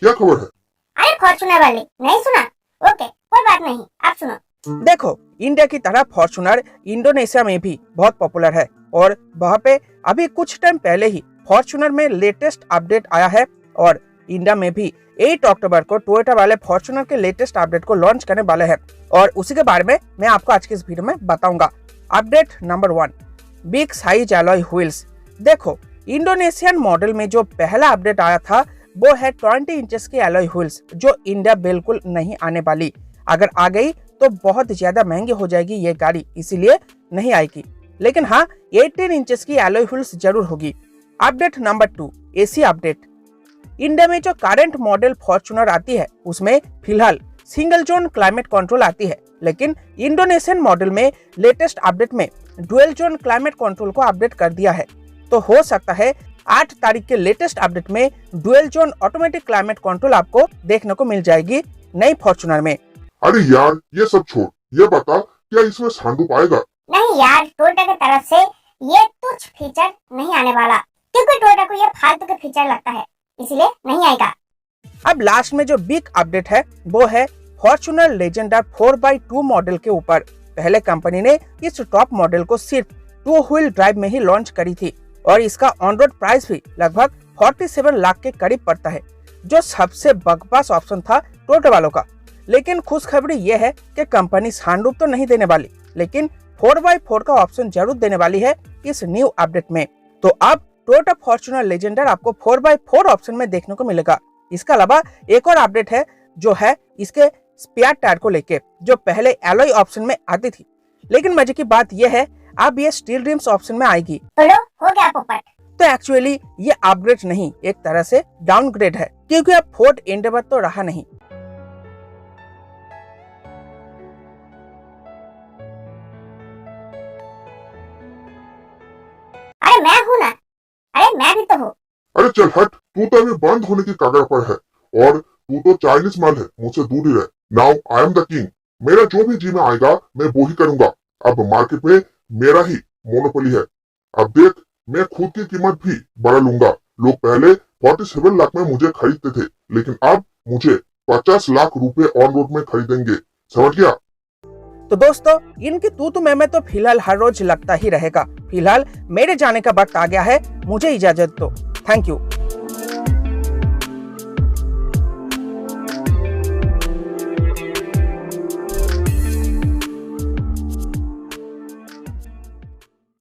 क्या खबर है? अरे फॉर्च्यूनर वाले नहीं सुना? ओके कोई बात नहीं, आप सुनो। देखो, इंडिया की तरह फॉर्च्यूनर इंडोनेशिया में भी बहुत पॉपुलर है और वहाँ पे अभी कुछ टाइम पहले ही फॉर्च्यूनर में लेटेस्ट अपडेट आया है और इंडिया में भी 8 अक्टूबर को टोयोटा वाले फॉर्च्यूनर के लेटेस्ट अपडेट को लॉन्च करने वाले हैं और उसी के बारे में मैं आपको आज की इस वीडियो में बताऊंगा। Update number 1, big size alloy wheels. देखो, इंडोनेशियन मॉडल में जो पहला अपडेट आया था वो है 20 इंचेस की एलॉय व्हील्स, जो इंडिया बिल्कुल नहीं आने वाली। अगर आ गई तो बहुत ज्यादा महंगी हो जाएगी ये गाड़ी, इसीलिए नहीं आएगी। लेकिन हाँ, 18 इंचेस की एलॉय व्हील्स जरूर होगी। Update number 2, AC update. India में जो करंट मॉडल फॉर्च्यूनर आती है उसमें फिलहाल सिंगल जोन क्लाइमेट कंट्रोल आती है, लेकिन इंडोनेशियन मॉडल में लेटेस्ट अपडेट में डुअल जोन क्लाइमेट कंट्रोल को अपडेट कर दिया है। तो हो सकता है 8 तारीख के लेटेस्ट अपडेट में dual zone automatic climate control आपको देखने को मिल जाएगी नई फॉर्च्यूनर में। अरे यार ये सब छोड़, ये बता क्या इसमें सनरूफ आएगा? नहीं यार, टोयोटा की तरफ से ये तुच्छ फीचर नहीं आने वाला, क्योंकि टोयोटा को ये फालतू के फीचर लगता है, इसलिए नहीं आएगा। अब लास्ट में जो बिग अपडेट है वो है फॉर्च्यूनर लेजेंडर 4x2 मॉडल के ऊपर। पहले कंपनी ने इस टॉप मॉडल को सिर्फ 2 व्हील ड्राइव में ही लॉन्च करी थी और इसका ऑन रोड प्राइस भी लगभग 47 लाख के करीब पड़ता है, जो सबसे बकवास ऑप्शन था टोयोटा वालों का। लेकिन खुशखबरी ये है कि कंपनी सनरूफ तो नहीं देने वाली, लेकिन 4x4 का ऑप्शन जरूर देने वाली है इस न्यू अपडेट में। तो अब टोयोटा फॉर्च्यूनर लेजेंडर आपको 4x4 ऑप्शन में देखने को मिलेगा। इसके अलावा एक और अपडेट है जो है इसके स्पेयर टायर को लेके, जो पहले एलॉय ऑप्शन में आती थी, लेकिन मजे की बात यह है अब ये स्टील रिम्स ऑप्शन में आएगी। तो लो, हो गया पोपट। तो एक्चुअली ये अपग्रेड नहीं, एक तरह से डाउनग्रेड है, क्योंकि अब फोर्ड एंडेवर तो रहा नहीं। अरे मैं हूँ ना, अरे मैं भी तो हूँ। अरे चल हट, तू तो अभी बंद होने की कगार पर है और तू तो चाइनीज माल है, मुझसे दूर ही रह। Now I am the king, मेरा जो भी जी में आएगा मैं वो ही करूंगा। अब मार्केट में मेरा ही मोनोपोली है। अब देख, मैं खुद की कीमत भी बढ़ा लूंगा। लोग पहले 47 लाख में मुझे खरीदते थे, लेकिन अब मुझे 50 लाख रुपए ऑन रोड में खरीदेंगे, समझ गया? तो दोस्तों, इनकी तू मैं तो फिलहाल हर रोज लगता ही रहेगा। फिलहाल मेरे जाने का वक्त आ गया है, मुझे इजाजत दो। Thank you.